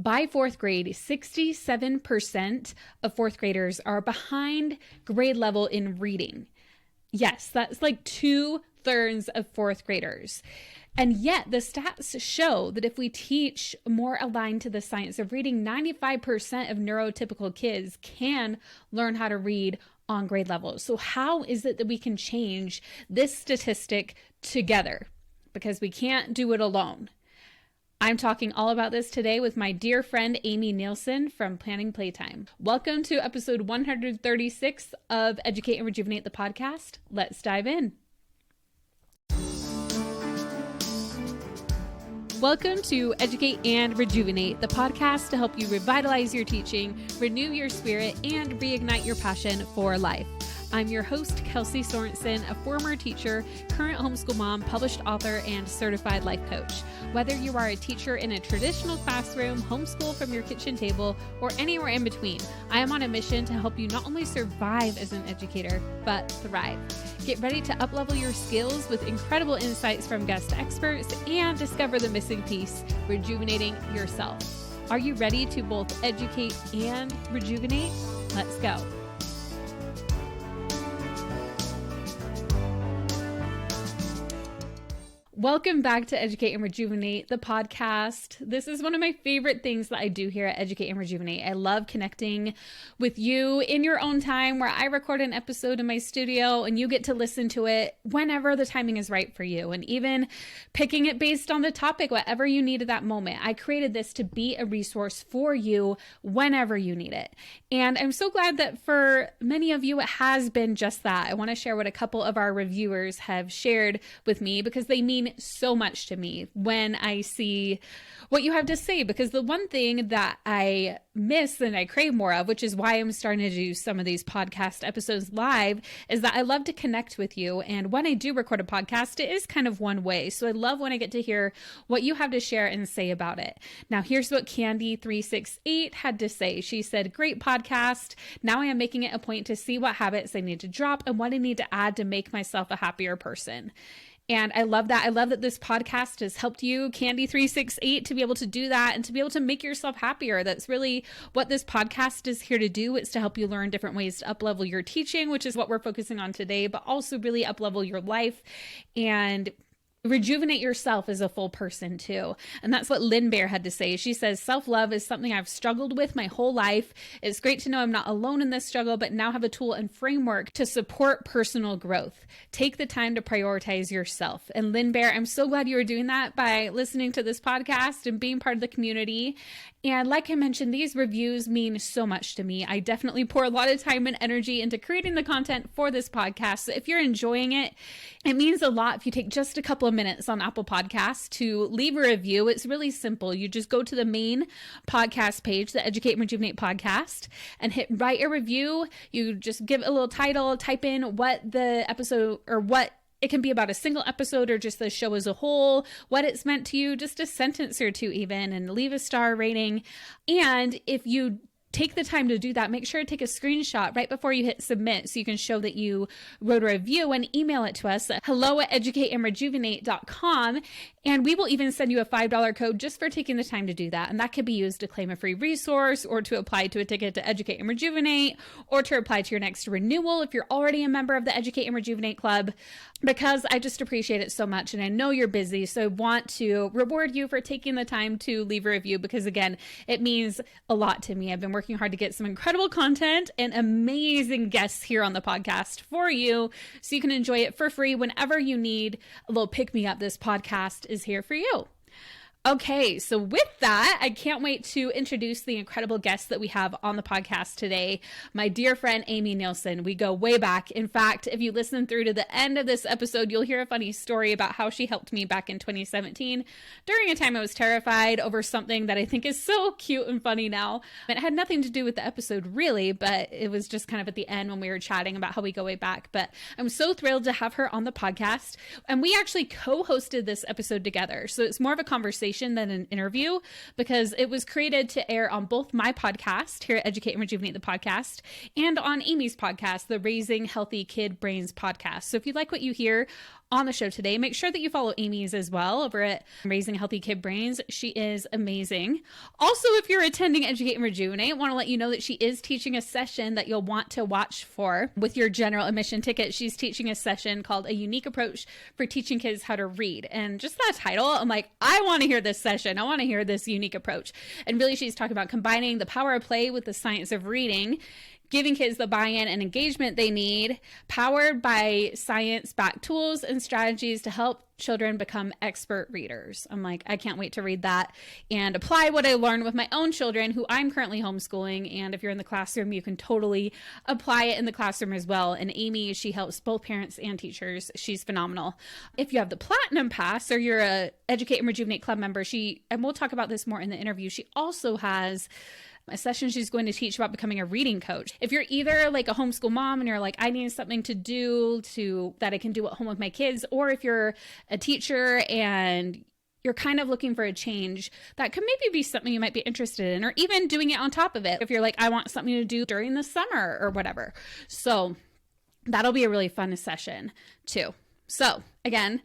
By fourth grade, 67% of fourth graders are behind grade level in reading. Yes, that's like 2/3 of fourth graders. And yet the stats show that if we teach more aligned to the science of reading, 95% of neurotypical kids can learn how to read on grade level. So how is it that we can change this statistic together? Because we can't do it alone. I'm talking all about this today with my dear friend, Amy Neilson from Planning Playtime. Welcome to episode 136 of Educate and Rejuvenate the podcast. Let's dive in. Welcome to Educate and Rejuvenate, the podcast to help you revitalize your teaching, renew your spirit, and reignite your passion for life. I'm your host, Kelsey Sorenson, a former teacher, current homeschool mom, published author, and certified life coach. Whether you are a teacher in a traditional classroom, homeschool from your kitchen table, or anywhere in between, I am on a mission to help you not only survive as an educator, but thrive. Get ready to uplevel your skills with incredible insights from guest experts and discover the missing piece, rejuvenating yourself. Are you ready to both educate and rejuvenate? Let's go. Welcome back to Educate and Rejuvenate, the podcast. This is one of my favorite things that I do here at Educate and Rejuvenate. I love connecting with you in your own time, where I record an episode in my studio and you get to listen to it whenever the timing is right for you, and even picking it based on the topic, whatever you need at that moment. I created this to be a resource for you whenever you need it. And I'm so glad that for many of you, it has been just that. I want to share what a couple of our reviewers have shared with me, because they mean so much to me when I see what you have to say. Because the one thing that I miss and I crave more of, which is why I'm starting to do some of these podcast episodes live, is that I love to connect with you. And when I do record a podcast, it is kind of one way. So I love when I get to hear what you have to share and say about it. Now, here's what Candy368 had to say. She said, "Great podcast. Now I am making it a point to see what habits I need to drop and what I need to add to make myself a happier person." And I love that. I love that this podcast has helped you, Candy368, to be able to do that and to be able to make yourself happier. That's really what this podcast is here to do. It's to help you learn different ways to up-level your teaching, which is what we're focusing on today, but also really up-level your life and rejuvenate yourself as a full person too. And that's what Lynn Bear had to say. She says, "Self-love is something I've struggled with my whole life. It's great to know I'm not alone in this struggle, but now have a tool and framework to support personal growth. Take the time to prioritize yourself." And Lynn Bear, I'm so glad you are doing that by listening to this podcast and being part of the community. And like I mentioned, these reviews mean so much to me. I definitely pour a lot of time and energy into creating the content for this podcast. So if you're enjoying it, it means a lot if you take just a couple of minutes on Apple Podcasts to leave a review. It's really simple. You just go to the main podcast page, the Educate and Rejuvenate podcast, and hit write a review. You just give a little title, type in what the episode, or what it can be about, a single episode or just the show as a whole, what it's meant to you, just a sentence or two even, and leave a star rating. And if you take the time to do that, make sure to take a screenshot right before you hit submit so you can show that you wrote a review, and email it to us at hello@educateandrejuvenate.com. And we will even send you a $5 code just for taking the time to do that. And that could be used to claim a free resource, or to apply to a ticket to Educate and Rejuvenate, or to apply to your next renewal if you're already a member of the Educate and Rejuvenate Club, because I just appreciate it so much. And I know you're busy, so I want to reward you for taking the time to leave a review, because again, it means a lot to me. I've been working hard to get some incredible content and amazing guests here on the podcast for you, so you can enjoy it for free whenever you need a little pick-me-up. This podcast is here for you. Okay, so with that, I can't wait to introduce the incredible guest that we have on the podcast today, my dear friend, Amy Neilson. We go way back. In fact, if you listen through to the end of this episode, you'll hear a funny story about how she helped me back in 2017 during a time I was terrified over something that I think is so cute and funny now. It had nothing to do with the episode really, but it was just kind of at the end when we were chatting about how we go way back. But I'm so thrilled to have her on the podcast. And we actually co-hosted this episode together. So it's more of a conversation than an interview, because it was created to air on both my podcast here at Educate and Rejuvenate the podcast, and on Amy's podcast, the Raising Healthy Kid Brains podcast. So if you like what you hear on the show today. Make sure that you follow Amy's as well over at Raising Healthy Kid Brains. She is amazing. Also, if you're attending Educate and Rejuvenate, I want to let you know that she is teaching a session that you'll want to watch for with your general admission ticket. She's teaching a session called A Unique Approach for Teaching Kids How to Read. And just that title, I'm like, I want to hear this session. I want to hear this unique approach. And really, she's talking about combining the power of play with the science of reading, giving kids the buy-in and engagement they need, powered by science-backed tools and strategies to help children become expert readers. I'm like, I can't wait to read that and apply what I learned with my own children, who I'm currently homeschooling. And if you're in the classroom, you can totally apply it in the classroom as well. And Amy, she helps both parents and teachers. She's phenomenal. If you have the Platinum Pass or you're a Educate and Rejuvenate Club member, and we'll talk about this more in the interview, she also has a session she's going to teach about becoming a reading coach. If you're either like a homeschool mom and you're like, I need something to do that I can do at home with my kids, or if you're a teacher and you're kind of looking for a change, that could maybe be something you might be interested in, or even doing it on top of it. If you're like, I want something to do during the summer or whatever. So that'll be a really fun session too. So again,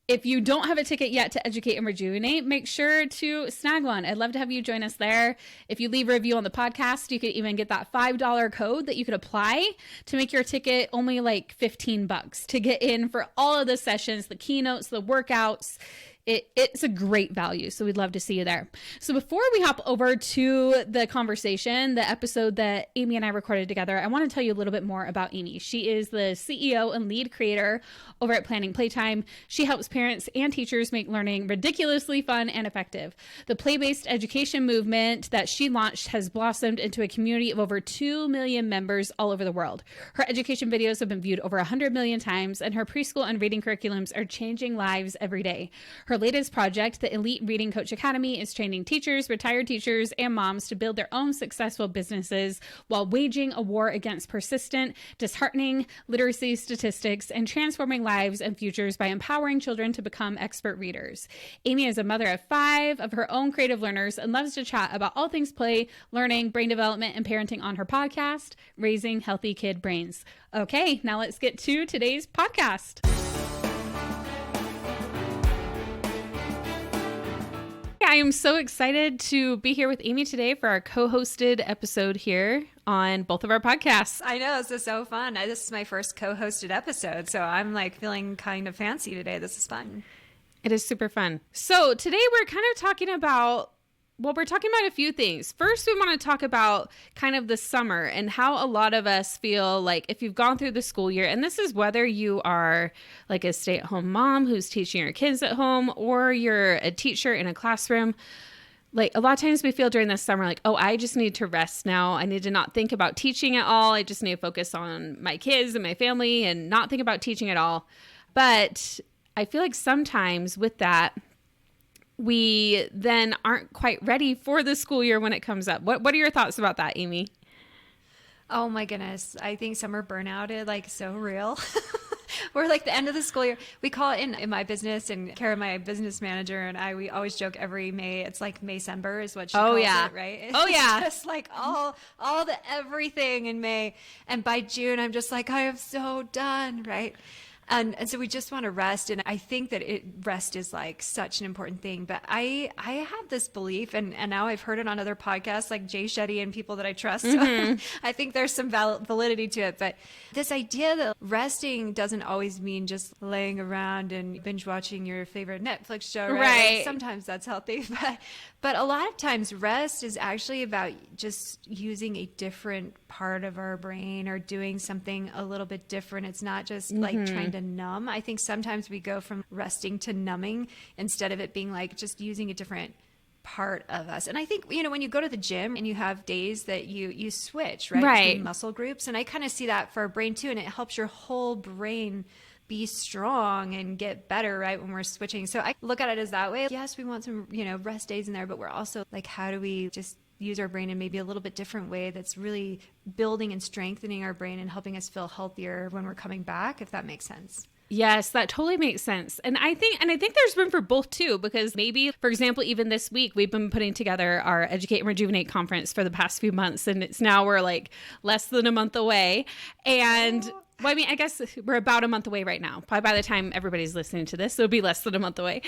if you don't have a ticket yet to Educate and Rejuvenate, make sure to snag one. I'd love to have you join us there. If you leave a review on the podcast, you could even get that $5 code that you could apply to make your ticket only like $15 to get in for all of the sessions, the keynotes, the workouts. It's a great value. So we'd love to see you there. So before we hop over to the conversation, the episode that Amy and I recorded together, I want to tell you a little bit more about Amy. She is the CEO and lead creator over at Planning Playtime. She helps parents and teachers make learning ridiculously fun and effective. The play-based education movement that she launched has blossomed into a community of over 2 million members all over the world. Her education videos have been viewed over 100 million times, and her preschool and reading curriculums are changing lives every day. Her latest project, the Elite Reading Coach Academy, is training teachers, retired teachers, and moms to build their own successful businesses while waging a war against persistent, disheartening literacy statistics and transforming lives and futures by empowering children to become expert readers. Amy is a mother of 5 of her own creative learners and loves to chat about all things play, learning, brain development, and parenting on her podcast, Raising Healthy Kid Brains. Okay, now let's get to today's podcast. I am so excited to be here with Amy today for our co-hosted episode here on both of our podcasts. I know, this is so fun. This is my first co-hosted episode, so I'm like feeling kind of fancy today. This is fun. It is super fun. So today we're kind of talking about a few things. First, we want to talk about kind of the summer and how a lot of us feel like if you've gone through the school year, and this is whether you are like a stay-at-home mom who's teaching your kids at home, or you're a teacher in a classroom. Like a lot of times we feel during the summer like, oh, I just need to rest now. I need to not think about teaching at all. I just need to focus on my kids and my family and not think about teaching at all. But I feel like sometimes with that, we then aren't quite ready for the school year when it comes up. What are your thoughts about that, Amy? Oh my goodness. I think summer burnout is like so real. We're like the end of the school year. We call it in my business, and Kara, my business manager, and we always joke every May, it's like Maycember is what she calls it, right? It's just like all the everything in May. And by June, I'm just like, I am so done, right? And so we just want to rest. And I think that rest is like such an important thing. But I have this belief, and now I've heard it on other podcasts like Jay Shetty and people that I trust. Mm-hmm. So I think there's some validity to it. But this idea that resting doesn't always mean just laying around and binge watching your favorite Netflix show, right? Like sometimes that's healthy. But a lot of times rest is actually about just using a different part of our brain or doing something a little bit different. It's not just like trying to numb. I think sometimes we go from resting to numbing instead of it being like just using a different part of us. And I think, when you go to the gym and you have days that you switch, right? Between muscle groups. And I kind of see that for our brain too. And it helps your whole brain be strong and get better, right, when we're switching. So I look at it as that way. Yes, we want some, rest days in there, but we're also like, how do we just use our brain in maybe a little bit different way that's really building and strengthening our brain and helping us feel healthier when we're coming back, if that makes sense. Yes, that totally makes sense. And I think there's room for both too, because maybe, for example, even this week, we've been putting together our Educate and Rejuvenate conference for the past few months, and we're like less than a month away. And Well, I mean, I guess we're about a month away right now. Probably by the time everybody's listening to this, it'll be less than a month away.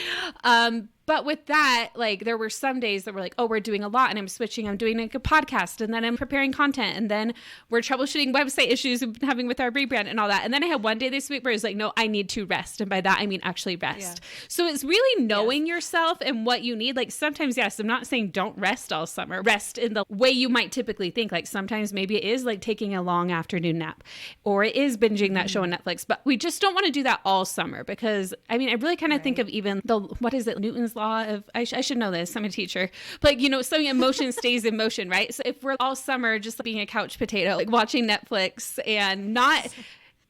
But with that, like there were some days that were like, oh, we're doing a lot and I'm switching. I'm doing like a podcast and then I'm preparing content and then we're troubleshooting website issues we've been having with our rebrand and all that. And then I had one day this week where I was like, no, I need to rest. And by that, I mean actually rest. Yeah. So it's really knowing yourself and what you need. Like sometimes, yes, I'm not saying don't rest all summer. Rest in the way you might typically think. Like sometimes maybe it is like taking a long afternoon nap or it is binging that show on Netflix. But we just don't want to do that all summer because I mean, I really kind of think of even what is it, Newton's law of, I should know this, I'm a teacher, but you know, something in motion stays in motion, right? So if we're all summer just being a couch potato, like watching Netflix and not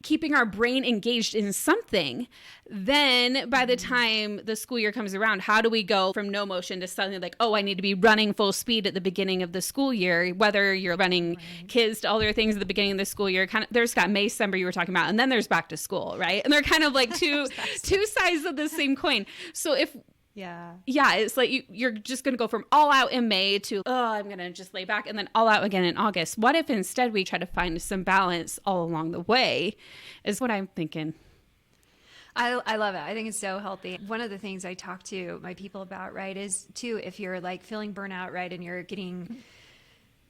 keeping our brain engaged in something, then by the time the school year comes around, how do we go from no motion to suddenly like, oh, I need to be running full speed at the beginning of the school year, whether you're running kids to all their things at the beginning of the school year, kind of, there's got May, December you were talking about, and then there's back to school, right? And they're kind of like two sides of the same coin. So if it's like you're just going to go from all out in May to, oh, I'm going to just lay back and then all out again in August. What if instead we try to find some balance all along the way is what I'm thinking. I love it. I think it's so healthy. One of the things I talk to my people about, right, is too, if you're like feeling burnout, right, and you're getting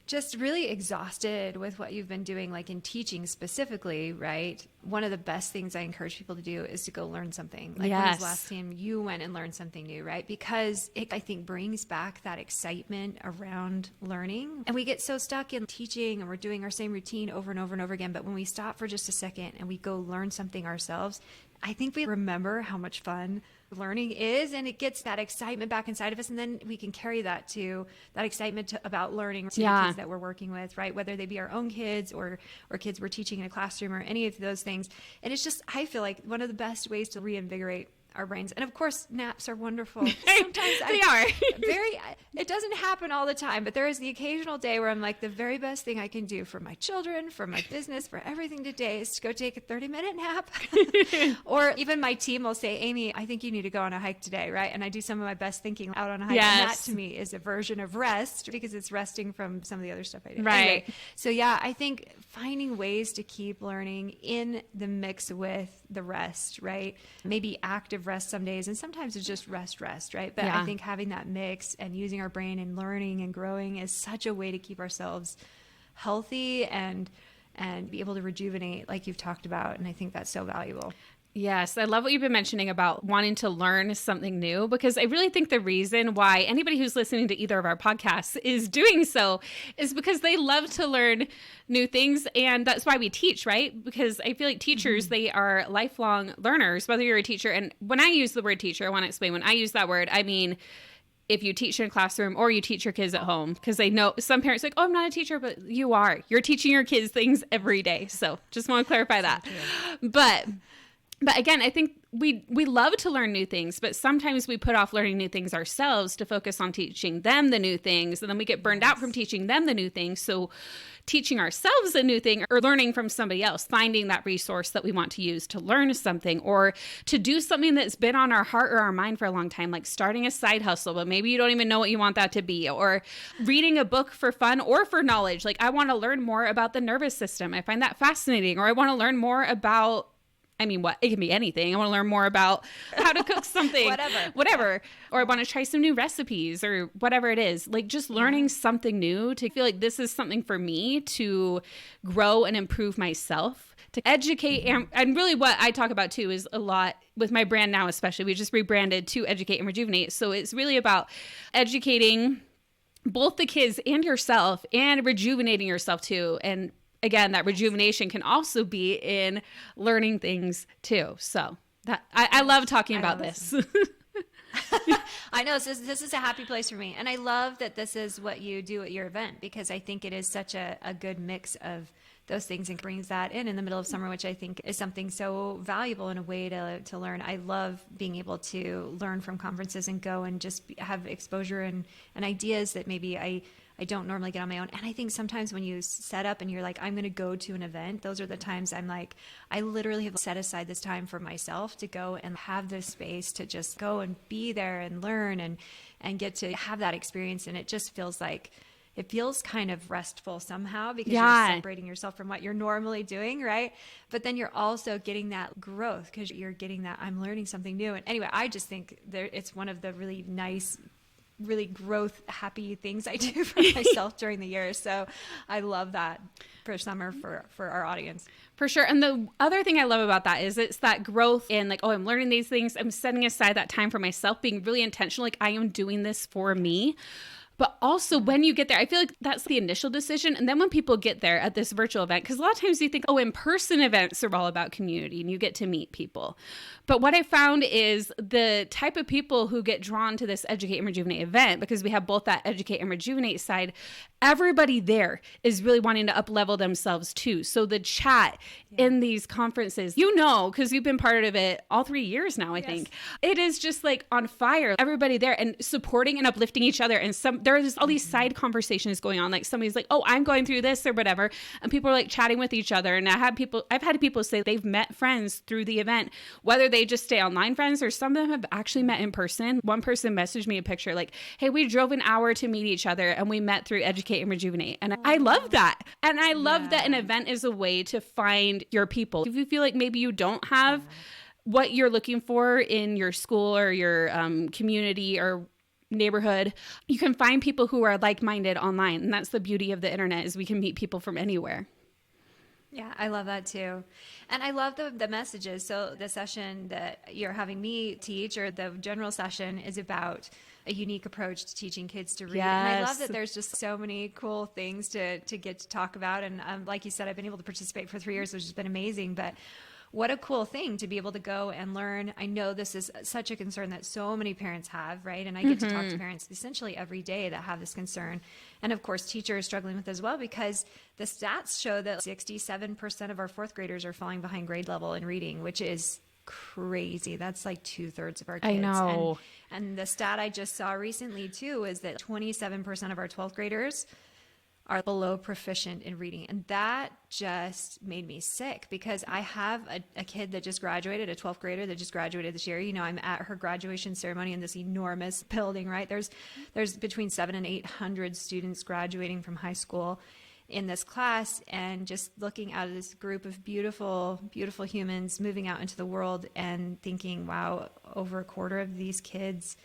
just really exhausted with what you've been doing, like in teaching specifically, right? One of the best things I encourage people to do is to go learn something. Like when was the last time you went and learned something new, right? Because it, I think, brings back that excitement around learning. And we get so stuck in teaching and we're doing our same routine over and over and over again. But when we stop for just a second and we go learn something ourselves, I think we remember how much fun learning is, and it gets that excitement back inside of us, and then we can carry that excitement about learning to the kids that we're working with, right? Whether they be our own kids or kids we're teaching in a classroom or any of those things. And it's just, I feel like one of the best ways to reinvigorate our brains. And of course, naps are wonderful. Sometimes they are. It doesn't happen all the time, but there is the occasional day where I'm like, the very best thing I can do for my children, for my business, for everything today is to go take a 30-minute nap. Or even my team will say, Amy, I think you need to go on a hike today, right? And I do some of my best thinking out on a hike. Yes. And that to me is a version of rest because it's resting from some of the other stuff I do. Right. Anyway, so yeah, I think finding ways to keep learning in the mix with the rest, right? Maybe active rest some days, and sometimes it's just rest, right? But I think having that mix and using our brain and learning and growing is such a way to keep ourselves healthy and be able to rejuvenate like you've talked about. And I think that's so valuable. Yes, I love what you've been mentioning about wanting to learn something new, because I really think the reason why anybody who's listening to either of our podcasts is doing so is because they love to learn new things. And that's why we teach, right? Because I feel like teachers, they are lifelong learners, whether you're a teacher. And when I use the word teacher, I want to explain, when I use that word, I mean, if you teach in a classroom or you teach your kids at home, because they know some parents are like, oh, I'm not a teacher, but you are. You're teaching your kids things every day. So just want to clarify that. But again, I think we love to learn new things, but sometimes we put off learning new things ourselves to focus on teaching them the new things. And then we get burned out from teaching them the new things. So teaching ourselves a new thing or learning from somebody else, finding that resource that we want to use to learn something or to do something that's been on our heart or our mind for a long time, like starting a side hustle, but maybe you don't even know what you want that to be, or reading a book for fun or for knowledge. Like, I want to learn more about the nervous system. I find that fascinating. Or I want to learn more about, I mean, what? It can be anything. I want to learn more about how to cook something, whatever. Or I want to try some new recipes or whatever it is. Like, just learning something new to feel like this is something for me to grow and improve myself, to educate. And really what I talk about too is a lot with my brand now, especially. We just rebranded to Educate and Rejuvenate. So it's really about educating both the kids and yourself and rejuvenating yourself too. And again, that rejuvenation can also be in learning things too. So that I love talking about this. I know this is a happy place for me. And I love that this is what you do at your event, because I think it is such a good mix of those things and brings that in the middle of summer, which I think is something so valuable in a way to learn. I love being able to learn from conferences and go and just have exposure and ideas that maybe I don't normally get on my own. And I think sometimes when you set up and you're like, I'm going to go to an event, those are the times I'm like, I literally have set aside this time for myself to go and have this space to just go and be there and learn and get to have that experience. And it just feels like it feels kind of restful somehow because Yeah. you're separating yourself from what you're normally doing, right? But then you're also getting that growth because you're getting that I'm learning something new. And anyway, I just think it's one of the really nice, really growth happy things I do for myself during the year. So I love that for summer for our audience. For sure. And the other thing I love about that is it's that growth in like, oh, I'm learning these things. I'm setting aside that time for myself, being really intentional. Like I am doing this for me. But also when you get there, I feel like that's the initial decision. And then when people get there at this virtual event, because a lot of times you think, oh, in-person events are all about community and you get to meet people. But what I found is the type of people who get drawn to this Educate and Rejuvenate event, because we have both that Educate and Rejuvenate side, everybody there is really wanting to up-level themselves too. So the chat in these conferences, because you've been part of it all 3 years now, I think, it is just like on fire. Everybody there and supporting and uplifting each other. And there's all these side conversations going on. Like somebody's like, oh, I'm going through this or whatever. And people are like chatting with each other. And I've had people say they've met friends through the event, whether they just stay online friends or some of them have actually met in person. One person messaged me a picture like, hey, we drove an hour to meet each other and we met through Educate and Rejuvenate. And I love that. And I love that an event is a way to find your people. If you feel like maybe you don't have what you're looking for in your school or your community or neighborhood, you can find people who are like-minded online. And that's the beauty of the internet, is we can meet people from anywhere. Yeah, I love that too. And I love the messages. So the session that you're having me teach, or the general session, is about a unique approach to teaching kids to read. Yes. And I love that there's just so many cool things to get to talk about. And like you said, I've been able to participate for 3 years, which has been amazing. But what a cool thing to be able to go and learn. I know this is such a concern that so many parents have, right? And I get to talk to parents essentially every day that have this concern. And of course, teachers struggling with it as well, because the stats show that 67% of our fourth graders are falling behind grade level in reading, which is crazy. That's like 2/3 of our kids. I know. And the stat I just saw recently too is that 27% of our 12th graders are below proficient in reading. And that just made me sick, because I have a kid that just graduated, a 12th grader that just graduated this year. I'm at her graduation ceremony in this enormous building, right? There's between 700 and 800 students graduating from high school in this class, and just looking at this group of beautiful, beautiful humans moving out into the world and thinking, wow, over a quarter of these kids,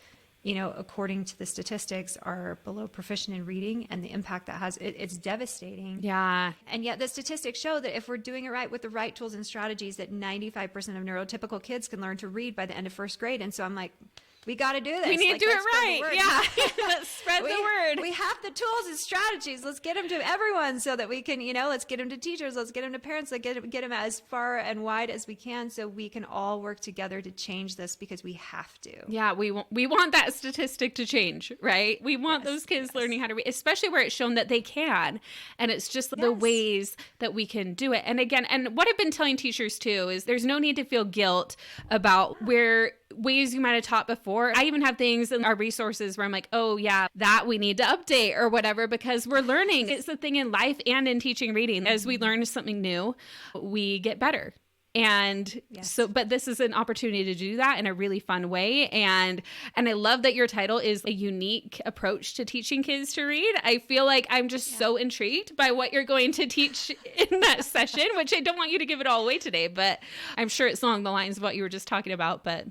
according to the statistics, are below proficient in reading, and the impact that has, it's devastating. Yeah. And yet the statistics show that if we're doing it right with the right tools and strategies, that 95% of neurotypical kids can learn to read by the end of first grade. And so I'm like, we got to do this. We need to do it right. Yeah. Let's spread the word. We have the tools and strategies. Let's get them to everyone so that we can, let's get them to teachers. Let's get them to parents. Let's get them as far and wide as we can, so we can all work together to change this, because we have to. Yeah, we want that statistic to change, right? We want those kids learning how to read, especially where it's shown that they can. And it's just the ways that we can do it. And again, and what I've been telling teachers too is there's no need to feel guilt about ways you might have taught before. I even have things in our resources where I'm like, oh yeah, that we need to update or whatever, because we're learning. It's the thing in life and in teaching reading. As we learn something new, we get better. And but this is an opportunity to do that in a really fun way. And I love that your title is a unique approach to teaching kids to read. I feel like I'm just so intrigued by what you're going to teach in that session, which I don't want you to give it all away today, but I'm sure it's along the lines of what you were just talking about. But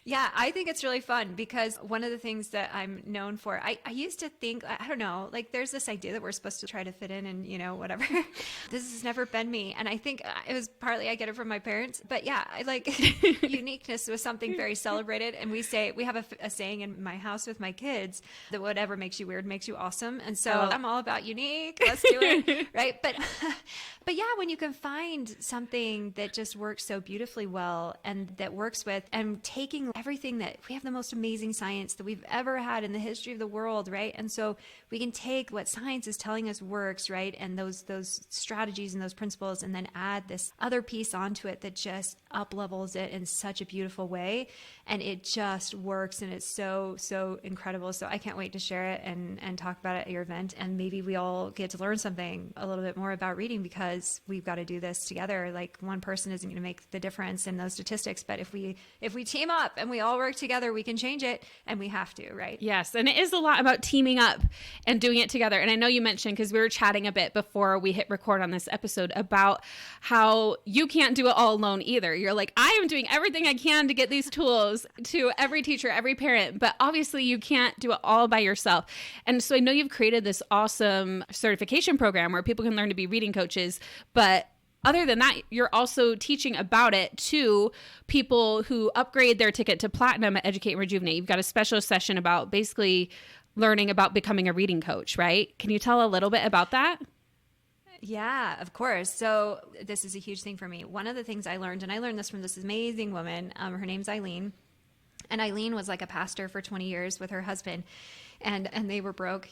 yeah, I think it's really fun, because one of the things that I'm known for, I used to think, I don't know, like there's this idea that we're supposed to try to fit in and, whatever. This has never been me. And I think it was partly I get it from my parents. But yeah, I like uniqueness was something very celebrated. And we have a saying in my house with my kids that whatever makes you weird makes you awesome. And so I'm all about unique. Let's do it. Right. But yeah, when you can find something that just works so beautifully well, and that works with, and taking everything that we have, the most amazing science that we've ever had in the history of the world, right? And so we can take what science is telling us works, right? And those strategies and those principles, and then add this other piece onto it that just up levels it in such a beautiful way. And it just works, and it's so, so incredible. So I can't wait to share it and talk about it at your event. And maybe we all get to learn something a little bit more about reading, because we've got to do this together. Like one person isn't going to make the difference in those statistics, but if we team up and we all work together, we can change it, and we have to, right? Yes. And it is a lot about teaming up and doing it together. And I know you mentioned, because we were chatting a bit before we hit record on this episode, about how you can't do it all alone either. You're like, I am doing everything I can to get these tools to every teacher, every parent, but obviously you can't do it all by yourself. And so I know you've created this awesome certification program where people can learn to be reading coaches, but other than that, you're also teaching about it to people who upgrade their ticket to platinum at Educate and Rejuvenate. You've got a special session about basically learning about becoming a reading coach, right? Can you tell a little bit about that? Yeah, of course. So this is a huge thing for me. One of the things I learned, and I learned this from this amazing woman, her name's Eileen. And Eileen was like a pastor for 20 years with her husband. And they were broke,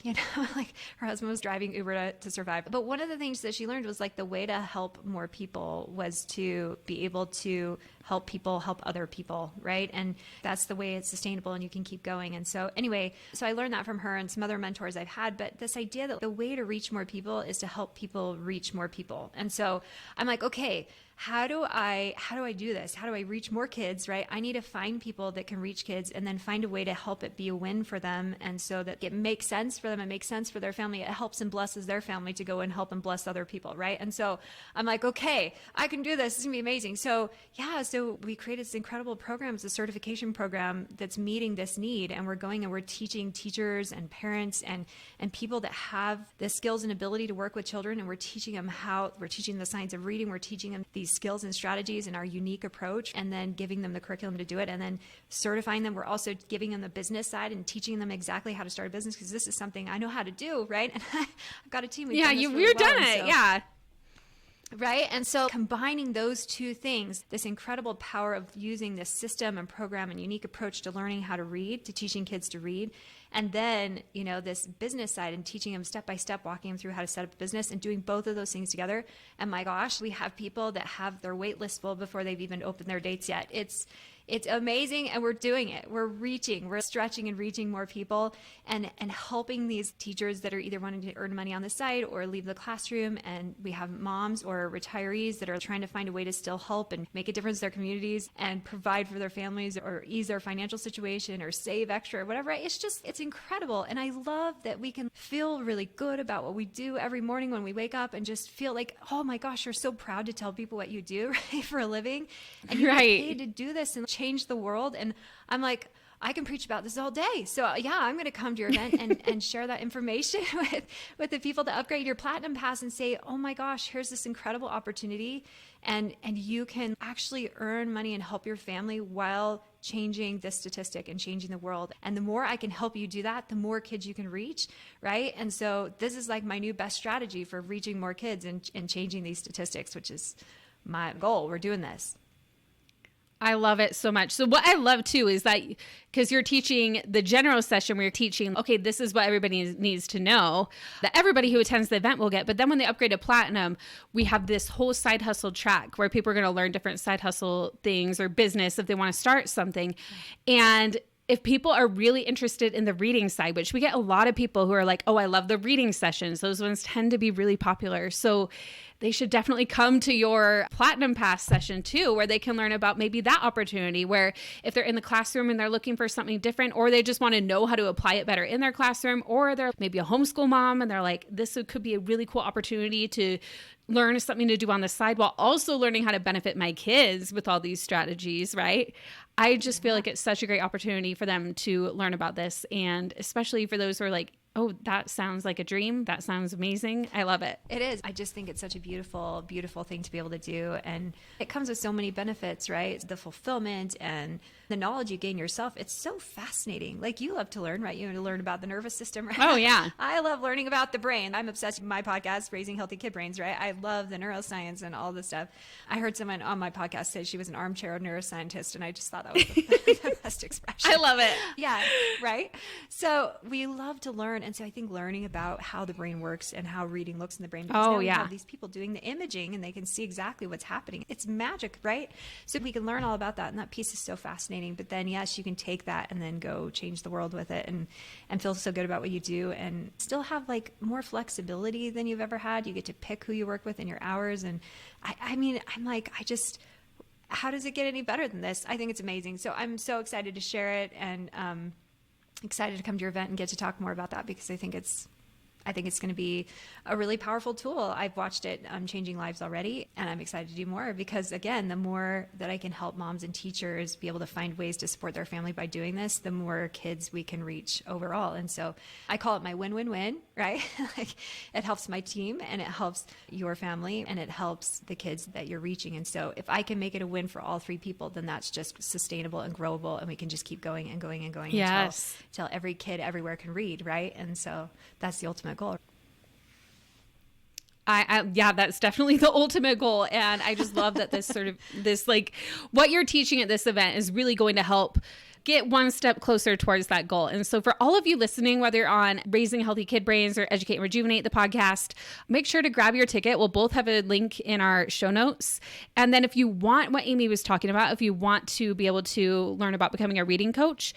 like her husband was driving Uber to survive. But one of the things that she learned was like the way to help more people was to be able to help people help other people, right? And that's the way it's sustainable and you can keep going. And so anyway, so I learned that from her and some other mentors I've had. But this idea that the way to reach more people is to help people reach more people. And so I'm like, okay, how do I do this? How do I reach more kids, right? I need to find people that can reach kids and then find a way to help it be a win for them. And so that it makes sense for them, it makes sense for their family. It helps and blesses their family to go and help and bless other people, right? And so I'm like, okay, I can do this. This is gonna be amazing. So yeah, so we created this incredible program. It's a certification program that's meeting this need. And we're going and we're teaching teachers and parents and people that have the skills and ability to work with children. And we're teaching them we're teaching the science of reading. We're teaching them these skills and strategies and our unique approach, and then giving them the curriculum to do it, and then certifying them. We're also giving them the business side and teaching them exactly how to start a business, because this is something I know how to do, right? And I've got a team. You've done it. Yeah. Right. And so combining those two things, this incredible power of using this system and program and unique approach to learning how to read, to teaching kids to read, and then, this business side and teaching them step by step, walking them through how to set up a business and doing both of those things together. And my gosh, we have people that have their wait list full before they've even opened their dates yet. It's amazing, and we're doing it. We're stretching and reaching more people and helping these teachers that are either wanting to earn money on the side or leave the classroom. And we have moms or retirees that are trying to find a way to still help and make a difference in their communities and provide for their families or ease their financial situation or save extra or whatever. It's incredible. And I love that we can feel really good about what we do every morning when we wake up and just feel like, oh my gosh, you're so proud to tell people what you do, right, for a living. And you get paid to do this and change the world. And I'm like, I can preach about this all day. So yeah, I'm going to come to your event and share that information with the people that upgrade your platinum pass and say, oh my gosh, here's this incredible opportunity. And you can actually earn money and help your family while changing this statistic and changing the world. And the more I can help you do that, the more kids you can reach, right? And so this is like my new best strategy for reaching more kids and changing these statistics, which is my goal. We're doing this. I love it so much. So what I love too is that because you're teaching the general session where you're teaching, okay, this is what everybody needs to know that everybody who attends the event will get. But then when they upgrade to platinum, we have this whole side hustle track where people are going to learn different side hustle things or business if they want to start something. And if people are really interested in the reading side, which we get a lot of people who are like, oh, I love the reading sessions. Those ones tend to be really popular. So they should definitely come to your Platinum Pass session too, where they can learn about maybe that opportunity where if they're in the classroom and they're looking for something different, or they just want to know how to apply it better in their classroom, or they're maybe a homeschool mom and they're like, this could be a really cool opportunity to learn something to do on the side while also learning how to benefit my kids with all these strategies, right? I just feel like it's such a great opportunity for them to learn about this. And especially for those who are like, oh, that sounds like a dream. That sounds amazing. I love it. It is. I just think it's such a beautiful, beautiful thing to be able to do. And it comes with so many benefits, right? The fulfillment and the knowledge you gain yourself. It's so fascinating. Like you love to learn, right? You want to learn about the nervous system, right? Oh, yeah. I love learning about the brain. I'm obsessed with my podcast, Raising Healthy Kid Brains, right? I love the neuroscience and all this stuff. I heard someone on my podcast say she was an armchair neuroscientist, and I just thought that was the best expression. I love it. Yeah, right? So we love to learn. And so I think learning about how the brain works and how reading looks in the brain. Because now we have these people doing the imaging and they can see exactly what's happening. It's magic, right? So we can learn all about that. And that piece is so fascinating. But then, yes, you can take that and then go change the world with it and feel so good about what you do and still have like more flexibility than you've ever had. You get to pick who you work with in your hours. And I mean, I'm like, how does it get any better than this? I think it's amazing. So I'm so excited to share it, and excited to come to your event and get to talk more about that, because I think it's going to be a really powerful tool. I've watched it changing lives already, and I'm excited to do more, because again, the more that I can help moms and teachers be able to find ways to support their family by doing this, the more kids we can reach overall. And so I call it my win-win-win, right? Like, it helps my team, and it helps your family, and it helps the kids that you're reaching. And so if I can make it a win for all three people, then that's just sustainable and growable, and we can just keep going and going and going until every kid everywhere can read, right? And so that's the ultimate goal. Yeah, that's definitely the ultimate goal. And I just love that this like what you're teaching at this event is really going to help get one step closer towards that goal. And so for all of you listening, whether you're on Raising Healthy Kid Brains or Educate and Rejuvenate, the podcast, make sure to grab your ticket. We'll both have a link in our show notes. And then if you want what Amy was talking about, if you want to be able to learn about becoming a reading coach,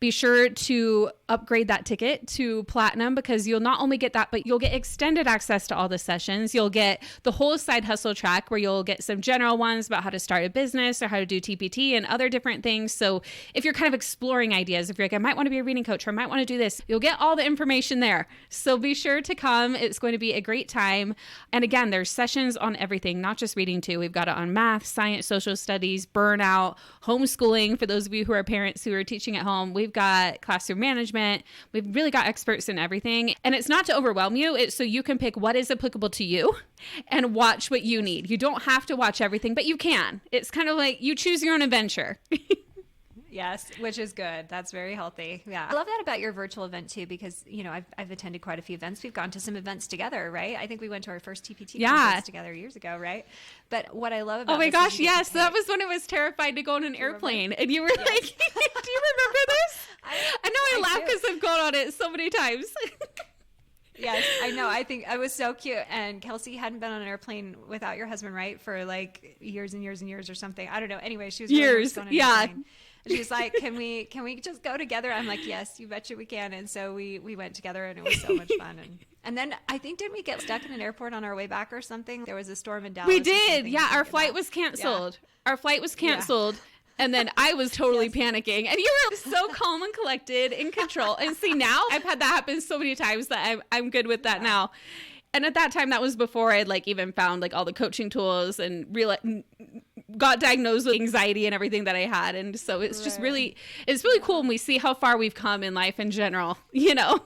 be sure to upgrade that ticket to Platinum, because you'll not only get that, but you'll get extended access to all the sessions. You'll get the whole side hustle track, where you'll get some general ones about how to start a business or how to do TPT and other different things. So if you're kind of exploring ideas, if you're like, I might want to be a reading coach, or I might want to do this, you'll get all the information there. So be sure to come. It's going to be a great time. And again, there's sessions on everything, not just reading too. We've got it on math, science, social studies, burnout, homeschooling for those of you who are parents who are teaching at home. We've got classroom management. We've really got experts in everything. And it's not to overwhelm you. It's so you can pick what is applicable to you and watch what you need. You don't have to watch everything, but you can. It's kind of like you choose your own adventure. Yes, which is good. That's very healthy. Yeah. I love that about your virtual event too, because, you know, I've attended quite a few events. We've gone to some events together, right? I think we went to our first TPT conference together years ago, right? But what I love about Oh my gosh, yes. That was when I was terrified to go on an airplane. And you were like, do you remember this? I know I laugh because I've gone on it so many times. Yes, I know. I think I was so cute. And Kelsey hadn't been on an airplane without your husband, right? For like years and years and years or something. I don't know. Anyway, she was years. Yeah. And she's like, can we just go together? I'm like, yes, you betcha we can. And so we went together, and it was so much fun. And then I think, didn't we get stuck in an airport on our way back or something? There was a storm in Dallas. We did. Yeah. Our flight was canceled. Yeah. Our flight was canceled. Yeah. And then I was totally panicking, and you were so calm and collected, in control. And see, now I've had that happen so many times that I'm good with that now. And at that time, that was before I'd like even found like all the coaching tools and got diagnosed with anxiety and everything that I had. And so it's just really cool when we see how far we've come in life in general, you know?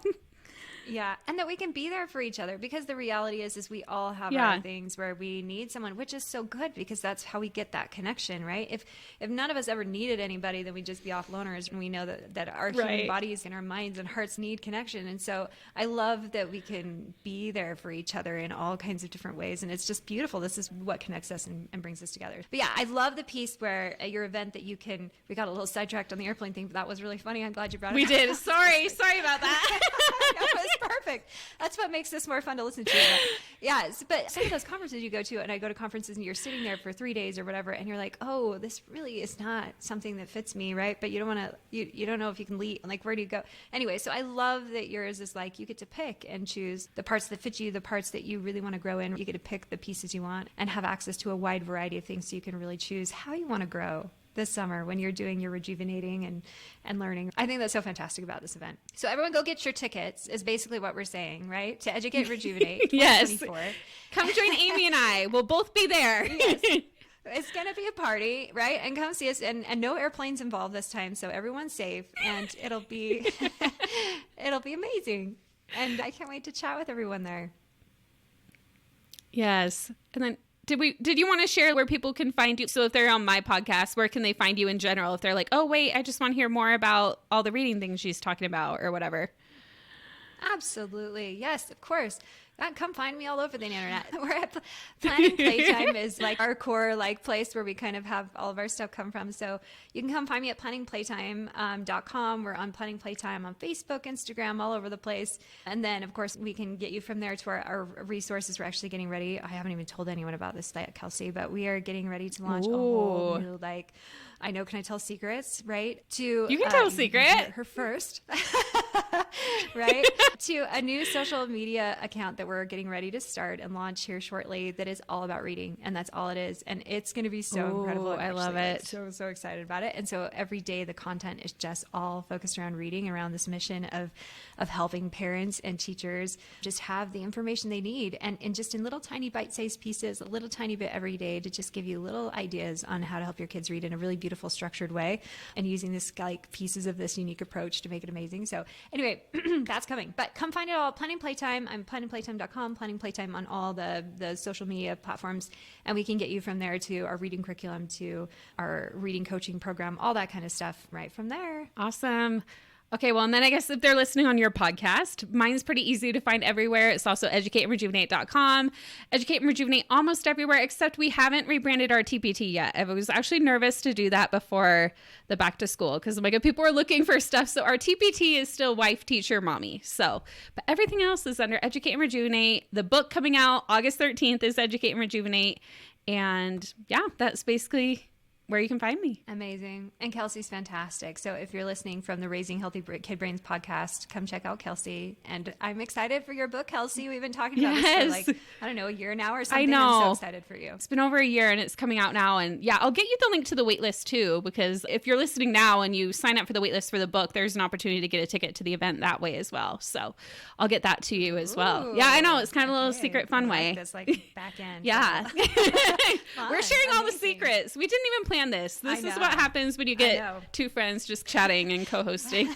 Yeah. And that we can be there for each other, because the reality is we all have our things where we need someone, which is so good, because that's how we get that connection, right? If none of us ever needed anybody, then we'd just be off loners, and we know that our human bodies and our minds and hearts need connection. And so I love that we can be there for each other in all kinds of different ways. And it's just beautiful. This is what connects us and brings us together. But yeah, I love the piece where at your event that we got a little sidetracked on the airplane thing, but that was really funny. I'm glad you brought it up. We did. Sorry about that. It was perfect. That's what makes this more fun to listen to. But some of those conferences you go to, and I go to conferences and you're sitting there for 3 days or whatever, and you're like, oh, this really is not something that fits me, right? But you don't want to, you don't know if you can leave. Like, where do you go? Anyway, so I love that yours is like, you get to pick and choose the parts that fit you, the parts that you really want to grow in. You get to pick the pieces you want and have access to a wide variety of things, so you can really choose how you want to grow this summer when you're doing your rejuvenating and learning. I think that's so fantastic about this event. So everyone go get your tickets is basically what we're saying, right? To Educate and Rejuvenate. Yes. Come join Amy and I. We'll both be there. Yes. It's going to be a party, right? And come see us. And no airplanes involved this time, so everyone's safe, and it'll be amazing. And I can't wait to chat with everyone there. Yes. And then did you want to share where people can find you? So if they're on my podcast, where can they find you in general? If they're like, oh, wait, I just want to hear more about all the reading things she's talking about or whatever. Absolutely. Yes, of course. Come find me all over the internet. We're at Planning Playtime is like our core place where we kind of have all of our stuff come from. So you can come find me at planningplaytime.com. We're on Planning Playtime on Facebook, Instagram, all over the place. And then, of course, we can get you from there to our resources. We're actually getting ready. I haven't even told anyone about this yet, Kelsey, but we are getting ready to launch a whole new, I know, can I tell secrets, right? You can tell a secret. Her first. right? To a new social media account that we're getting ready to start and launch here shortly that is all about reading. And that's all it is. And it's going to be so incredible. I love it. So excited about it. And so every day the content is just all focused around reading, around this mission of helping parents and teachers just have the information they need and just in little tiny bite-sized pieces, a little tiny bit every day to just give you little ideas on how to help your kids read in a really beautiful structured way and using this like pieces of this unique approach to make it amazing. So anyway, that's coming. But come find it all. Planning Playtime. I'm planningplaytime.com, Planning Playtime on all the social media platforms. And we can get you from there to our reading curriculum, to our reading coaching program, all that kind of stuff right from there. Awesome. Okay, well, and then I guess if they're listening on your podcast, mine's pretty easy to find everywhere. It's also educateandrejuvenate.com. Educate and Rejuvenate almost everywhere, except we haven't rebranded our TPT yet. I was actually nervous to do that before the back to school because like people are looking for stuff. So our TPT is still wife, teacher, mommy. So, but everything else is under Educate and Rejuvenate. The book coming out August 13th is Educate and Rejuvenate. And yeah, that's basically where you can find me. Amazing. And Kelsey's fantastic. So if you're listening from the Raising Healthy Kid Brains podcast, come check out Kelsey. And I'm excited for your book, Kelsey. We've been talking about this for like, I don't know, a year now or something. I know. I'm so excited for you. It's been over a year and it's coming out now. And yeah, I'll get you the link to the waitlist too, because if you're listening now and you sign up for the waitlist for the book, there's an opportunity to get a ticket to the event that way as well. So I'll get that to you as well. Yeah, I know. It's kind of a little secret fun way. This like back end. Yeah. We're sharing all the secrets. We didn't even plan this. This is what happens when you get two friends just chatting and co-hosting.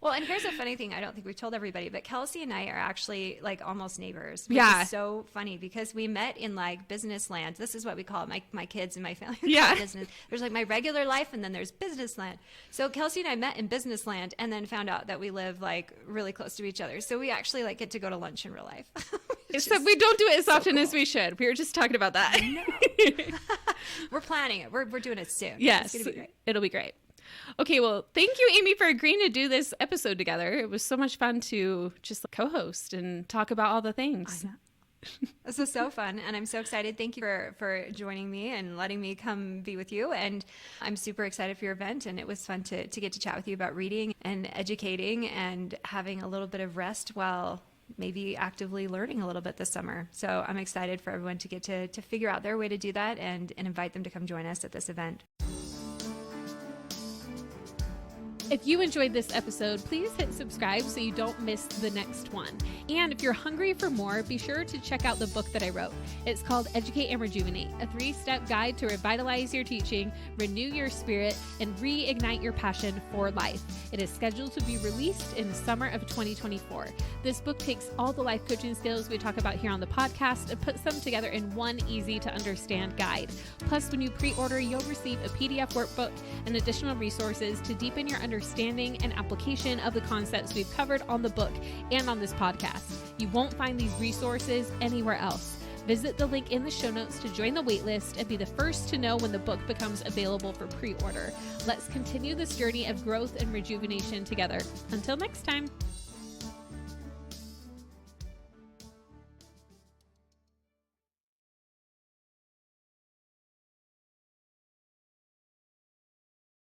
Well, and here's a funny thing. I don't think we've told everybody, but Kelsey and I are actually like almost neighbors. Which is so funny because we met in like business land. This is what we call it. My kids and my family call it business. There's like my regular life and then there's business land. So Kelsey and I met in business land and then found out that we live like really close to each other. So we actually like get to go to lunch in real life. Except we don't do it as often as we should. We were just talking about that. No. We're planning it. We're doing it soon. Yes. It's gonna be great. It'll be great. Okay, well, thank you, Amy, for agreeing to do this episode together. It was so much fun to just co-host and talk about all the things. I know. This was so fun, and I'm so excited. Thank you for joining me and letting me come be with you. And I'm super excited for your event, and it was fun to get to chat with you about reading and educating and having a little bit of rest while maybe actively learning a little bit this summer. So I'm excited for everyone to get to figure out their way to do that and invite them to come join us at this event. If you enjoyed this episode, please hit subscribe so you don't miss the next one. And if you're hungry for more, be sure to check out the book that I wrote. It's called Educate and Rejuvenate, a 3-step guide to revitalize your teaching, renew your spirit, and reignite your passion for life. It is scheduled to be released in the summer of 2024. This book takes all the life coaching skills we talk about here on the podcast and puts them together in one easy to understand guide. Plus, when you pre-order, you'll receive a PDF workbook and additional resources to deepen your understanding and application of the concepts we've covered on the book and on this podcast. You won't find these resources anywhere else. Visit the link in the show notes to join the waitlist and be the first to know when the book becomes available for pre-order. Let's continue this journey of growth and rejuvenation together. Until next time.